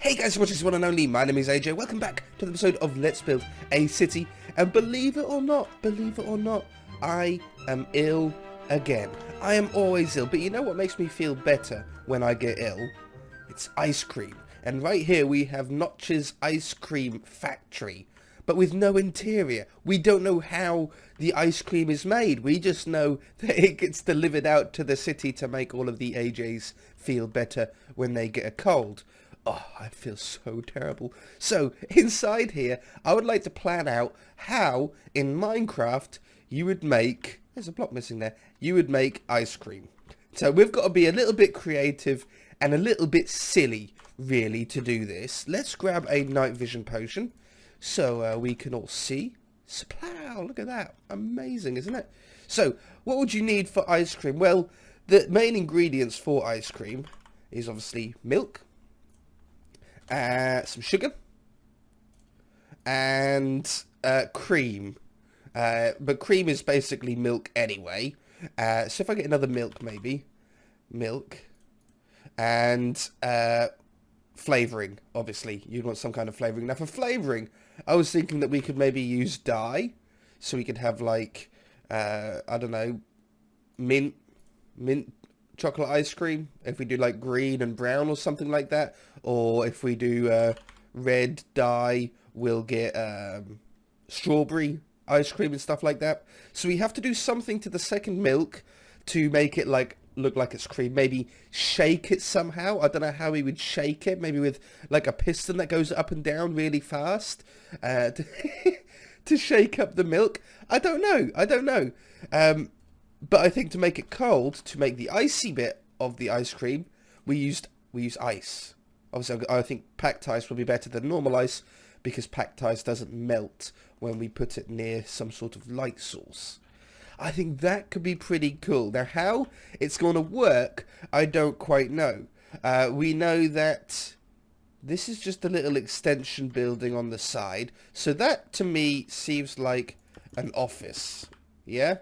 Hey guys, so much as one and only, my name is AJ. Welcome back to the episode of Let's Build a City. And believe it or not, I am ill again. I am always ill, but you know what makes me feel better when I get ill? It's ice cream. And right here we have Notch's Ice Cream Factory, but with no interior. We don't know how the ice cream is made. We just know that it gets delivered out to the city to make all of the AJs feel better when they get a cold. Oh, I feel so terrible. So, inside here, I would like to plan out how, in Minecraft, you would make... There's a block missing there. You would make ice cream. So, we've got to be a little bit creative and a little bit silly, really, to do this. Let's grab a night vision potion so we can all see. Splow! Look at that. Amazing, isn't it? So, what would you need for ice cream? Well, the main ingredients for ice cream is obviously milk. Some sugar and cream, but cream is basically milk anyway. So if I get another milk, maybe milk and flavoring. Obviously, you'd want some kind of flavoring. Now for flavoring, I was thinking that we could maybe use dye, so we could have like I don't know, mint chocolate ice cream, if we do like green and brown or something like that, or if we do red dye, we'll get strawberry ice cream and stuff like that. So we have to do something to the second milk to make it like look like it's cream. Maybe shake it somehow. I don't know how we would shake it, maybe with like a piston that goes up and down really fast to shake up the milk. I don't know. But I think to make it cold, to make the icy bit of the ice cream, we use ice. Obviously, I think packed ice will be better than normal ice, because packed ice doesn't melt when we put it near some sort of light source. I think that could be pretty cool. Now, how it's going to work, I don't quite know. We know that this is just a little extension building on the side. So that, to me, seems like an office. Yeah?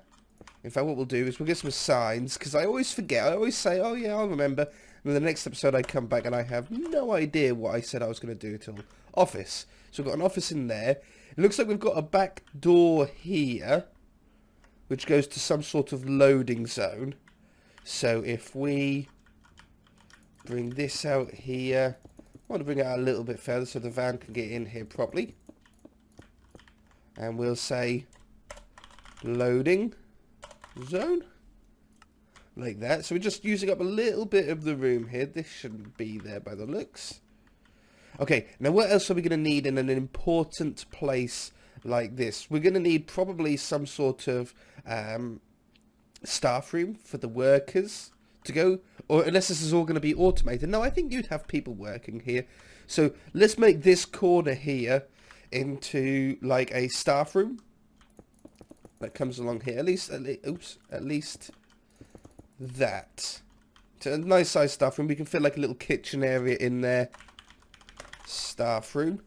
In fact, what we'll do is we'll get some signs, because I always forget. I always say, oh yeah, I'll remember. And then the next episode I come back and I have no idea what I said I was going to do till office. So we've got an office in there. It looks like we've got a back door here, which goes to some sort of loading zone. So if we bring this out here, I want to bring it out a little bit further so the van can get in here properly. And we'll say loading zone, like that. So we're just using up a little bit of the room here. This shouldn't be there by the looks. Okay, now what else are we going to need in an important place like this? We're going to need probably some sort of staff room for the workers to go, or unless this is all going to be automated. No, I think you'd have people working here. So let's make this corner here into like a staff room that comes along here, at least that. So a nice size staff room. We can fit like a little kitchen area in there. Staff room.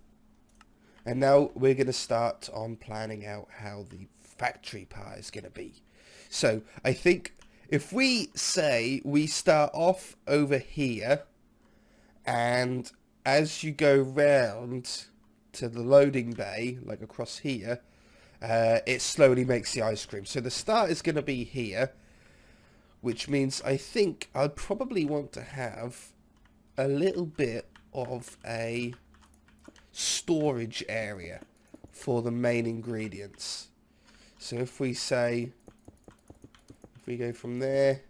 And now we're going to start on planning out how the factory part is going to be. So I think if we say we start off over here, and as you go round to the loading bay, like across here, it slowly makes the ice cream. So the start is going to be here, which means I think I'd probably want to have a little bit of a storage area for the main ingredients. So if we say, if we go from there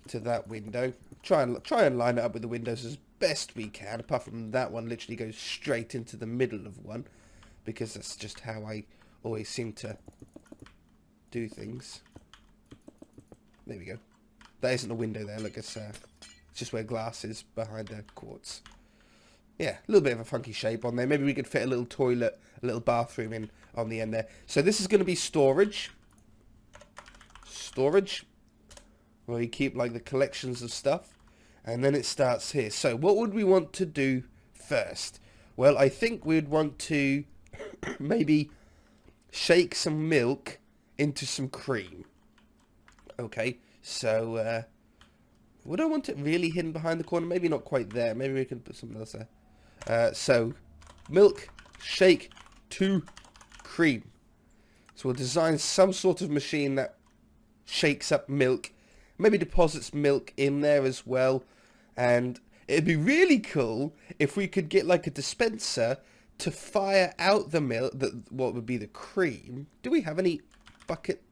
to that window, try and line it up with the windows as best we can, apart from that one literally goes straight into the middle of one, because that's just how I always seem to do things. There we go. That isn't a window there. Look, it's just where glass is behind the quartz. Yeah, a little bit of a funky shape on there. Maybe we could fit a little toilet, a little bathroom in on the end there. So this is going to be storage. Storage, where you keep like the collections of stuff. And then it starts here. So what would we want to do first? Well, I think we'd want to maybe shake some milk into some cream. Okay, so Would I want it really hidden behind the corner? Maybe not quite there. Maybe we can put something else there. So, milk, shake to cream. So we'll design some sort of machine that shakes up milk. Maybe deposits milk in there as well. And it'd be really cool if we could get like a dispenser to fire out the milk, what would be the cream. Do we have any bucket?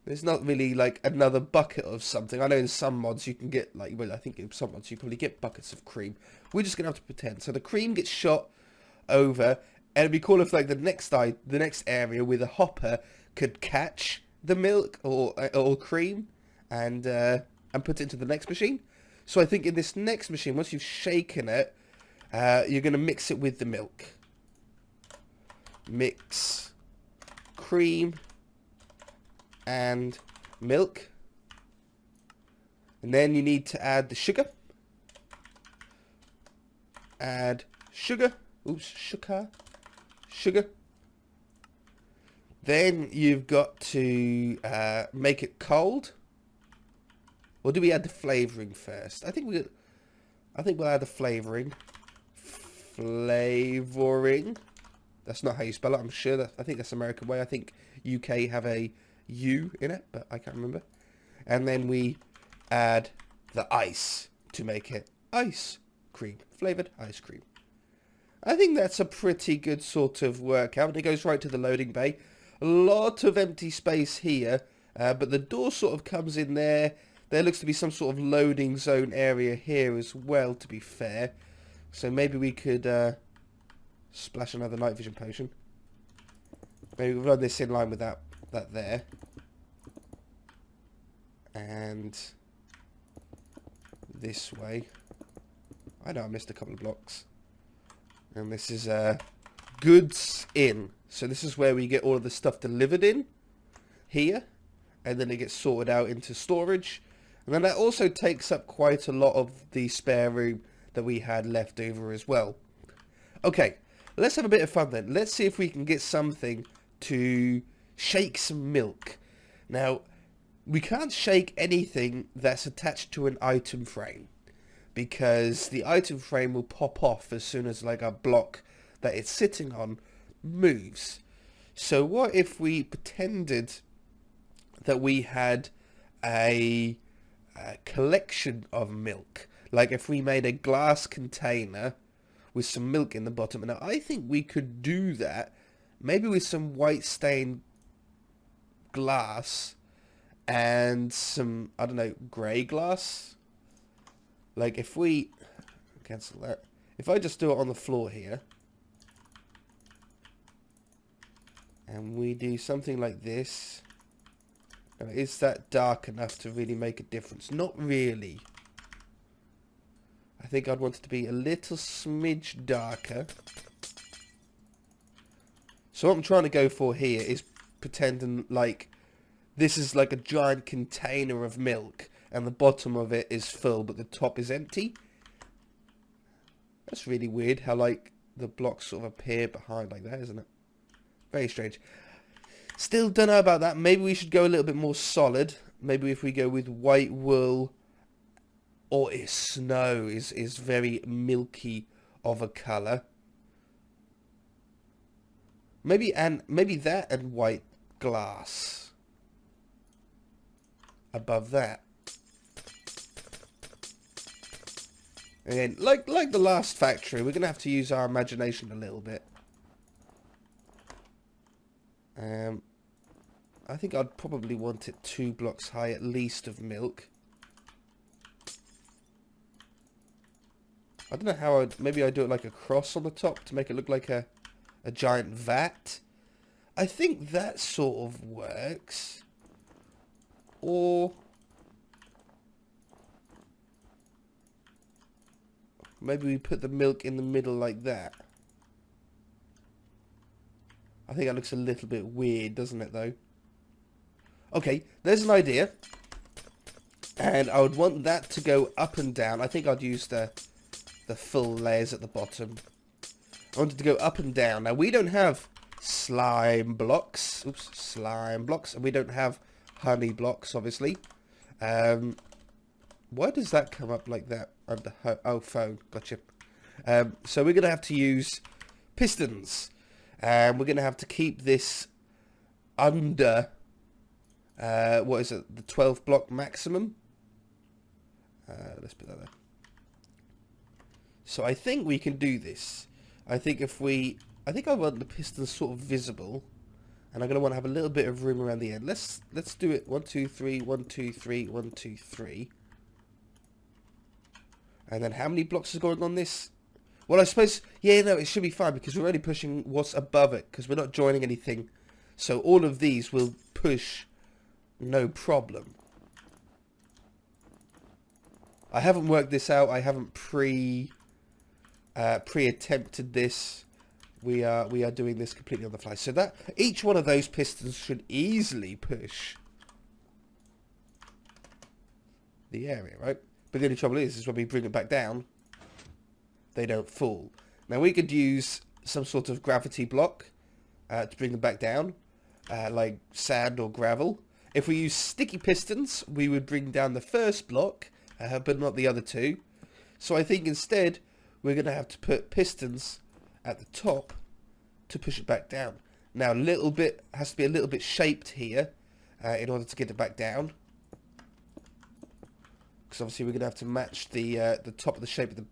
There's not really like another bucket of something. I know in some mods you can get like, well, I think in some mods you probably get buckets of cream. We're just gonna have to pretend. So the cream gets shot over, and it'd be cool if like the next area with a hopper could catch the milk or cream and put it into the next machine. So I think in this next machine, once you've shaken it, you're gonna mix it with the milk. Mix cream and milk, and then you need to add the sugar. Add sugar. Oops, sugar. Then you've got to make it cold. Or do we add the flavoring first? I think we'll add the flavoring. Flavoring. That's not how you spell it. I'm sure that I think that's the American way. I think UK have a U in it, but I can't remember. And then we add the ice to make it ice cream, flavored ice cream. I think that's a pretty good sort of workout. It goes right to the loading bay. A lot of empty space here, but the door sort of comes in there. There looks to be some sort of loading zone area here as well, to be fair. So maybe we could splash another night vision potion. Maybe we'll run this in line with that there. And this way. I know I missed a couple of blocks. And this is goods in. So this is where we get all of the stuff delivered in. Here. And then it gets sorted out into storage. And then that also takes up quite a lot of the spare room that we had left over as well. Okay, let's have a bit of fun then. Let's see if we can get something to shake some milk. Now, we can't shake anything that's attached to an item frame, because the item frame will pop off as soon as like a block that it's sitting on moves. So what if we pretended that we had a collection of milk? Like if we made a glass container with some milk in the bottom. Now I think we could do that maybe with some white stained glass and some, I don't know, grey glass. Like if we cancel that, if I just do it on the floor here and we do something like this. Now, is that dark enough to really make a difference? Not really. I think I'd want it to be a little smidge darker. So what I'm trying to go for here is pretending like this is like a giant container of milk and the bottom of it is full but the top is empty. That's really weird how like the blocks sort of appear behind like that, isn't it? Very strange. Still don't know about that. Maybe we should go a little bit more solid. Maybe if we go with white wool or snow is very milky of a colour. Maybe that and white glass above that. Again, like the last factory, we're gonna have to use our imagination a little bit. I think I'd probably want it 2 blocks high at least of milk. I don't know how maybe I'd do it like a cross on the top to make it look like a giant vat. I think that sort of works. Or maybe we put the milk in the middle like that. I think that looks a little bit weird, doesn't it, though? Okay, there's an idea. And I would want that to go up and down. I think I'd use the full layers at the bottom. I want it to go up and down. Now, we don't have slime blocks. Oops, slime blocks. And we don't have honey blocks, obviously. Why does that come up like that under oh, phone? Gotcha. So we're going to have to use pistons. And we're going to have to keep this under, what is it, the 12 block maximum? Let's put that there. So I think we can do this. I think I want the pistons sort of visible. And I'm going to want to have a little bit of room around the end. Let's do it 1, 2, 3, 1, 2, 3, 1, 2, 3. And then how many blocks is going on this? Well, I suppose, yeah, no, it should be fine because we're only pushing what's above it because we're not joining anything. So all of these will push no problem. I haven't worked this out. I haven't pre-attempted this. We are doing this completely on the fly. So that each one of those pistons should easily push the area, right? But the only trouble is when we bring it back down, they don't fall. Now we could use some sort of gravity block to bring them back down, like sand or gravel. If we use sticky pistons, we would bring down the first block, but not the other two. So I think instead we're going to have to put pistons at the top to push it back down. Now little bit has to be a little bit shaped here in order to get it back down. Because obviously we're going to have to match the top of the shape of the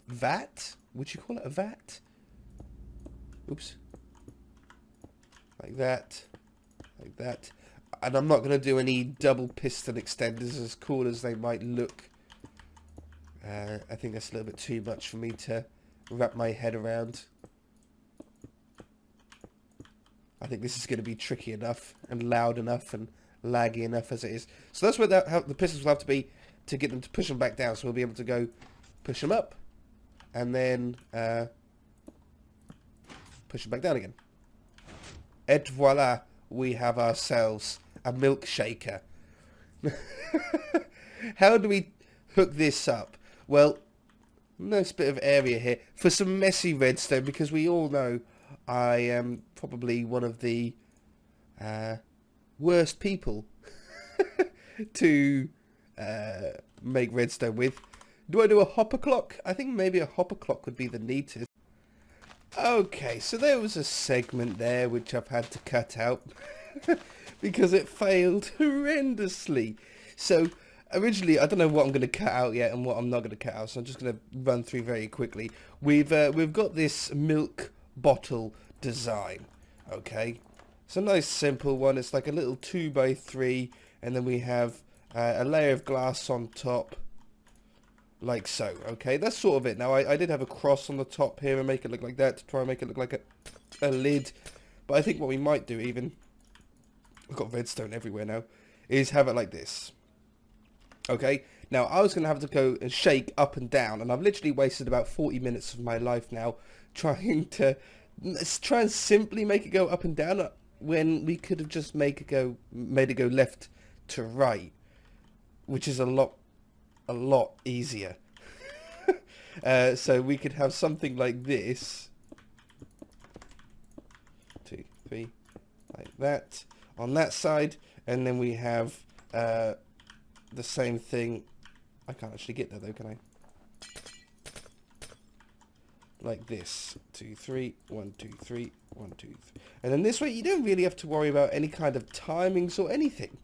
vat. Would you call it a vat? Oops. Like that. Like that. And I'm not going to do any double piston extenders, as cool as they might look. I think that's a little bit too much for me to wrap my head around. I think this is going to be tricky enough and loud enough and laggy enough as it is. So that's where how the pistons will have to be to get them to push them back down. So we'll be able to go push them up and then push them back down again. Et voila, we have ourselves a milkshaker. How do we hook this up? Well, nice bit of area here for some messy redstone, because we all know I am probably one of the worst people to make redstone with. Do I do a hopper clock? I think maybe a hopper clock would be the neatest. Okay, so there was a segment there which I've had to cut out because it failed horrendously. So originally, I don't know what I'm going to cut out yet and what I'm not going to cut out, so I'm just going to run through very quickly. We've got this milk bottle design, okay? It's a nice simple one. It's like a little 2x3, and then we have a layer of glass on top, like so, okay? That's sort of it. Now, I did have a cross on the top here and make it look like that to try and make it look like a lid, but I think what we might do even, I've got redstone everywhere now, is have it like this. Okay, now I was going to have to go and shake up and down, and I've literally wasted about 40 minutes of my life now trying and simply make it go up and down when we could have just made it go left to right, which is a lot easier. So we could have something like this, 2, 3, like that on that side, and then we have the same thing. I can't actually get there though, can I? Like this, 2, 3, 1, 2, 3, 1, 2, 3. And then this way you don't really have to worry about any kind of timings or anything.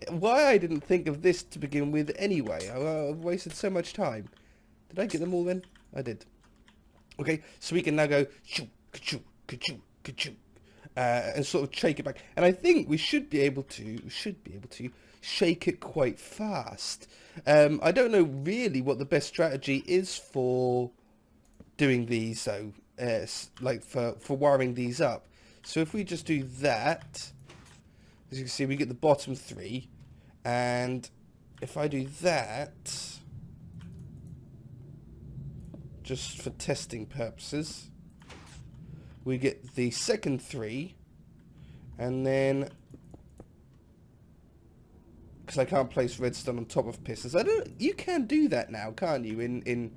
Why I didn't think of this to begin with anyway. I've wasted so much time. Did I get them all then? I did. Okay, so we can now go choo, ka-choo, ka-choo, ka-choo, and sort of shake it back. And I think we should be able to shake it quite fast. I don't know really what the best strategy is for doing these though, like for wiring these up. So if we just do that, as you can see, we get the bottom 3, and if I do that, just for testing purposes, we get the second 3, and then, because I can't place redstone on top of pistons, you can do that now, can't you, in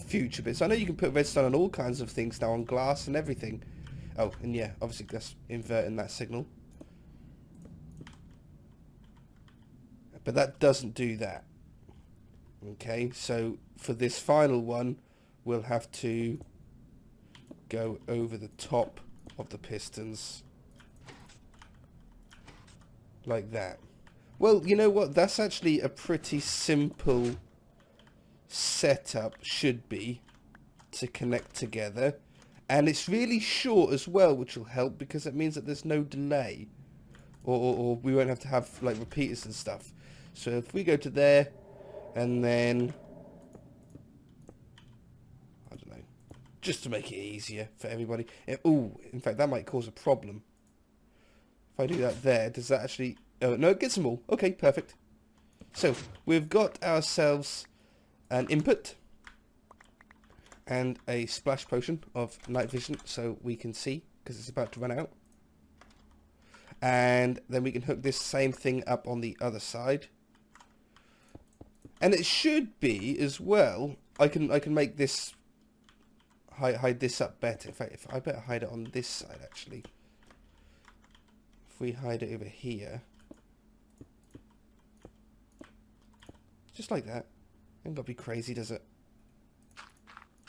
future bits? I know you can put redstone on all kinds of things now, on glass and everything. Oh, and yeah, obviously that's inverting that signal. but that doesn't do that. Okay, so for this final one, we'll have to go over the top of the pistons like that. Well, you know what? That's actually a pretty simple setup, should be, to connect together. And it's really short as well, which will help because it means that there's no delay. Or we won't have to have like repeaters and stuff. So if we go to there and then, I don't know, just to make it easier for everybody. Oh, in fact, that might cause a problem. If I do that there, does that actually... Oh, no, it gets them all. Okay, perfect. So we've got ourselves an input and a splash potion of night vision so we can see because it's about to run out. And then we can hook this same thing up on the other side. And it should be as well, I can make this hide this up better. If I better hide it on this side actually. If we hide it over here, just like that. Ain't got to be crazy, does it?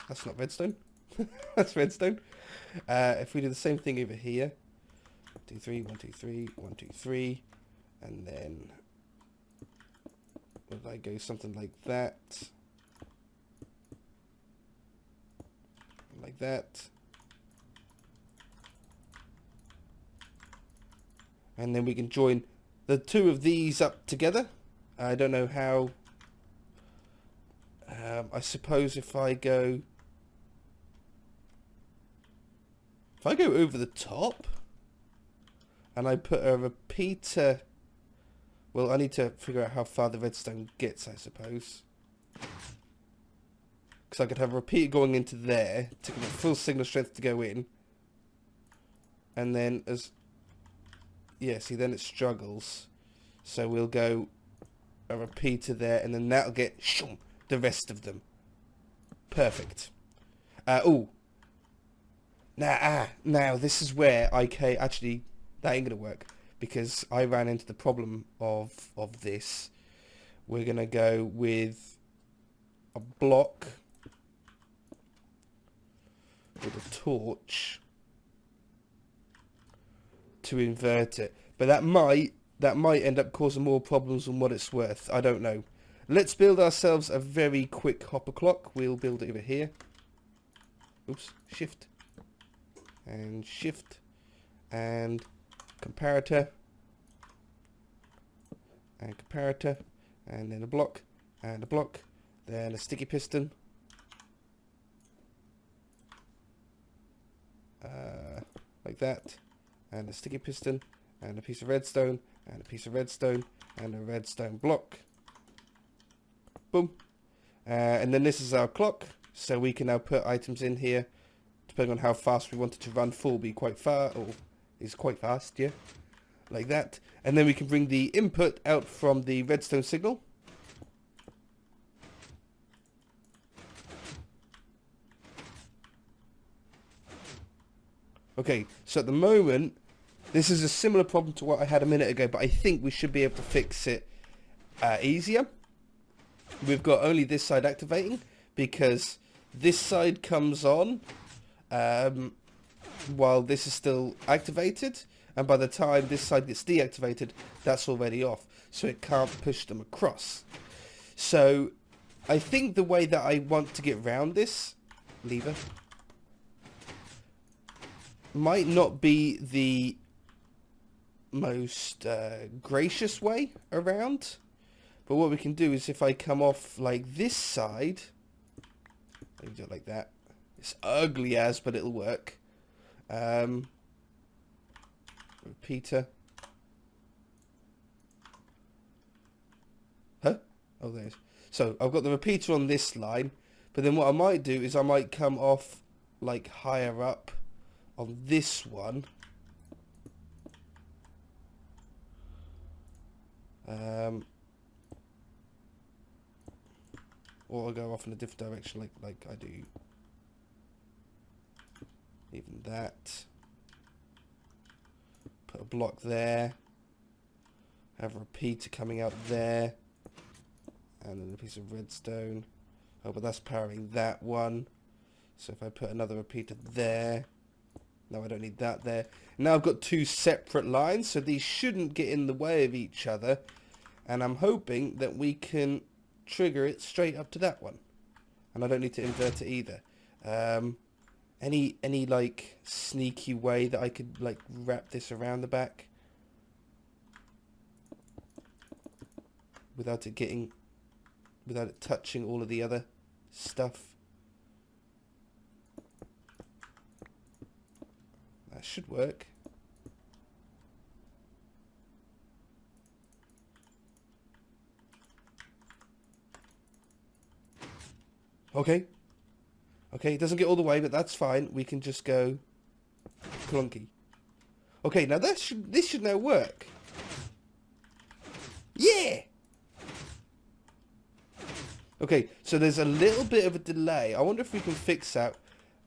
That's not redstone. That's redstone. If we do the same thing over here, 2, 3, 1, 2, 3, 1, 2, 3, and then would I go something like that, like that, and then we can join the two of these up together. I don't know how. I suppose if I go over the top and I put a repeater, well, I need to figure out how far the redstone gets, I suppose, because I could have a repeater going into there to give it full signal strength to go in, and then see, then it struggles, so we'll go a repeater there, and then that'll get the rest of them. Perfect. Now this is where actually that ain't gonna work because I ran into the problem of this. We're gonna go with a block with a torch to invert it, but that might end up causing more problems than what it's worth. I don't know. Let's build ourselves a very quick hopper clock. We'll build it over here. Oops, shift. And shift. And comparator. And comparator. And then a block. And a block. Then a sticky piston. Like that. And a sticky piston. And a piece of redstone. And a piece of redstone. And a redstone block. Boom. And then this is our clock, so we can now put items in here depending on how fast we want it to run. Full be quite far, or is quite fast, yeah, like that. And then we can bring the input out from the redstone signal. Okay, so at the moment this is a similar problem to what I had a minute ago, but I think we should be able to fix it easier. We've got only this side activating because this side comes on while this is still activated, and by the time this side gets deactivated, that's already off, so it can't push them across. So I think the way that I want to get around this lever might not be the most gracious way around. But what we can do is if I come off like this side, maybe do it like that. It's ugly as, but it'll work. Repeater. Huh? Oh, there's. So I've got the repeater on this line, but then what I might do is I might come off like higher up on this one. Or I'll go off in a different direction like I do. Even that. Put a block there. Have a repeater coming out there. And then a piece of redstone. Oh, but that's powering that one. So if I put another repeater there. No, I don't need that there. Now I've got two separate lines, so these shouldn't get in the way of each other. And I'm hoping that we can trigger it straight up to that one. And I don't need to invert it either. Any like sneaky way that I could like wrap this around the back without it touching all of the other stuff? That should work. Okay. Okay, it doesn't get all the way, but that's fine. We can just go clunky. Okay, now this should now work. Yeah! Okay, so there's a little bit of a delay. I wonder if we can fix that,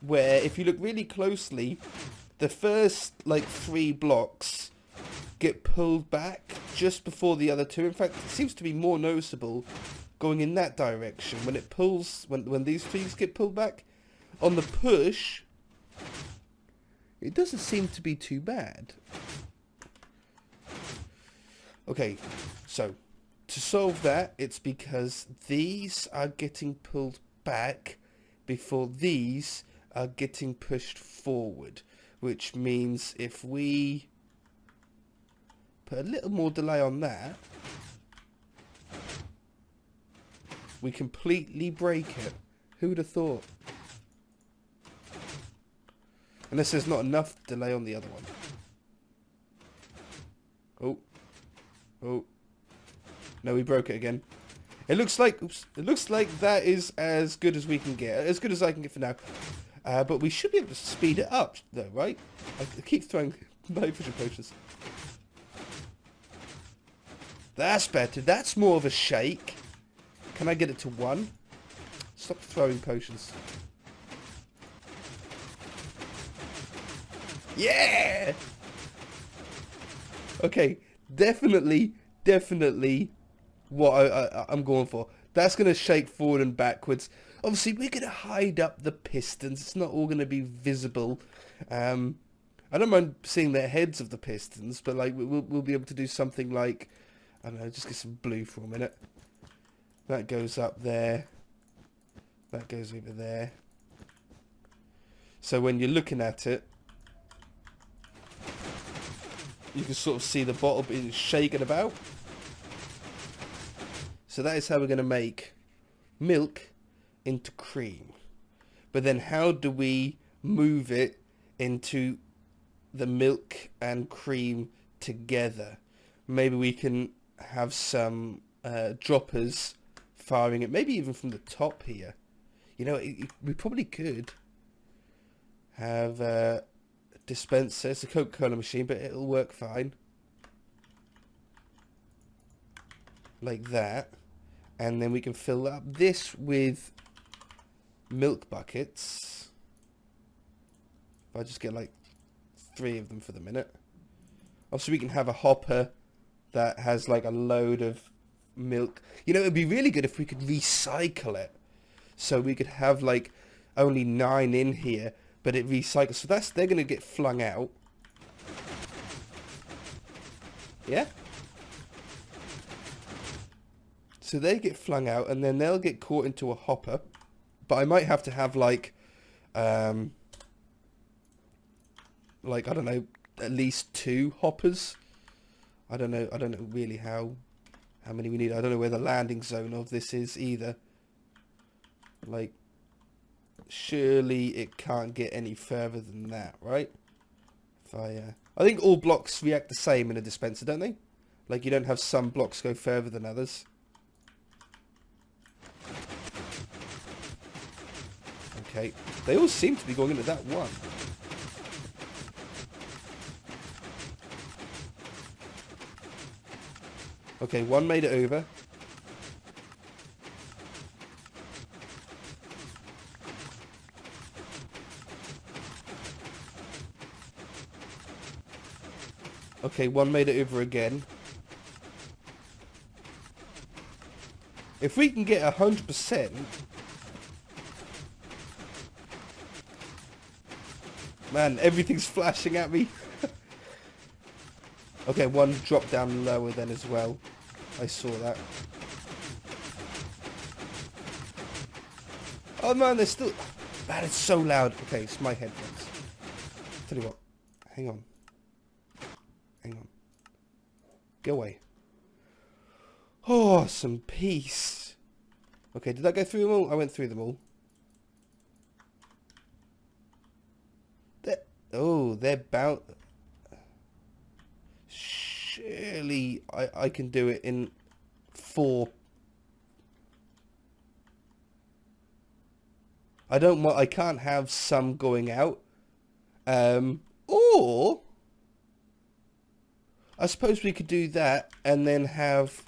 where if you look really closely, the first like 3 blocks get pulled back just before the other 2. In fact, it seems to be more noticeable going in that direction when it pulls, when these 3 get pulled back. On the push, it doesn't seem to be too bad. Okay, so to solve that, it's because these are getting pulled back before these are getting pushed forward, which means if we put a little more delay on that, we completely break it. Who would have thought? Unless there's not enough delay on the other one. Oh. Oh. No, we broke it again. It looks like, oops, it looks like that is as good as we can get. As good as I can get for now. But we should be able to speed it up, though, right? I keep throwing night vision potions. That's better. That's more of a shake. Can I get it to 1? Stop throwing potions. Yeah! Okay, definitely what I'm going for. That's going to shake forward and backwards. Obviously, we're going to hide up the pistons. It's not all going to be visible. I don't mind seeing the heads of the pistons, but like we'll be able to do something like, I don't know, just get some blue for a minute. That goes up there. That goes over there. So when you're looking at it, you can sort of see the bottle being shaken about. So that is how we're going to make milk into cream. But then how do we move it into the milk and cream together? Maybe we can have some droppers firing it, maybe even from the top here. You know, we probably could have a dispenser. It's a Coca-Cola machine, but it'll work fine. Like that. And then we can fill up this with milk buckets. If I just get like 3 of them for the minute. Also, we can have a hopper that has like a load of milk. You know, it'd be really good if we could recycle it. So we could have like only 9 in here, but it recycles. So they're going to get flung out. Yeah? So they get flung out and then they'll get caught into a hopper. But I might have to have like I don't know, at least 2 hoppers. I don't know really how many we need. I don't know where the landing zone of this is either. Like, surely it can't get any further than that, right? If I think all blocks react the same in a dispenser, don't they? Like, you don't have some blocks go further than others. Okay, they all seem to be going into that one. Okay, one made it over. Okay, one made it over again. If we can get 100%... Man, everything's flashing at me. Okay, one dropped down lower then as well. I saw that. Oh man, there's still... Man, it's so loud. Okay, it's my headphones. Tell you what. Hang on. Hang on. Go away. Oh, some peace. Okay, did I go through them all? I went through them all. They're about... Surely I can do it in 4. I can't have some going out. Or I suppose we could do that and then have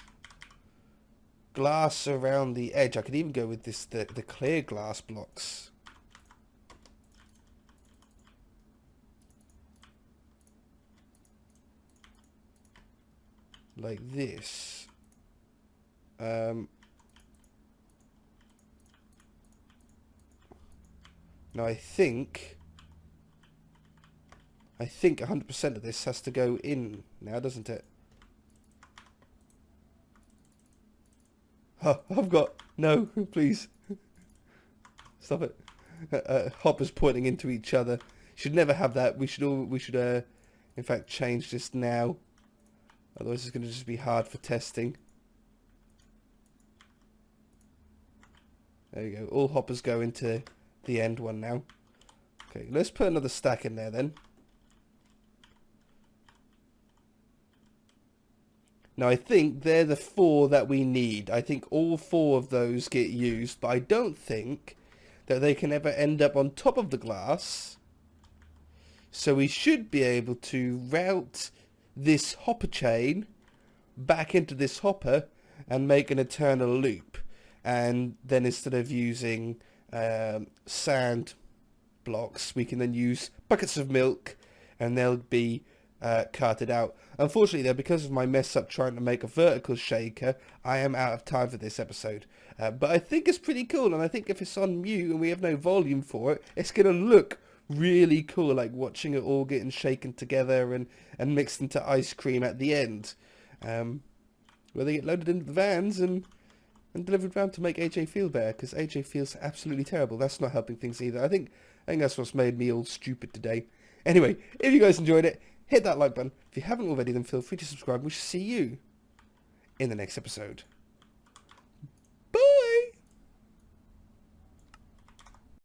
glass around the edge. I could even go with this the clear glass blocks. Like this. Now I think 100% of this has to go in now, doesn't it? Oh, I've got... No, please. Stop it. Hoppers pointing into each other. Should never have that. We should in fact change this now. Otherwise it's going to just be hard for testing. There you go. All hoppers go into the end one now. Okay, let's put another stack in there then. Now I think they're the 4 that we need. I think all 4 of those get used, but I don't think that they can ever end up on top of the glass. So we should be able to route this hopper chain back into this hopper and make an eternal loop. And then instead of using sand blocks, we can then use buckets of milk and they'll be carted out. Unfortunately though, because of my mess up trying to make a vertical shaker, I am out of time for this episode. But I think it's pretty cool, and I think if it's on mute and we have no volume for it, it's going to look really cool, like watching it all getting shaken together and mixed into ice cream at the end. Where they get loaded into the vans and delivered round to make AJ feel better, because AJ feels absolutely terrible. That's not helping things either. I think that's what's made me all stupid today. Anyway, if you guys enjoyed it, hit that like button. If you haven't already, then feel free to subscribe. We shall see you in the next episode.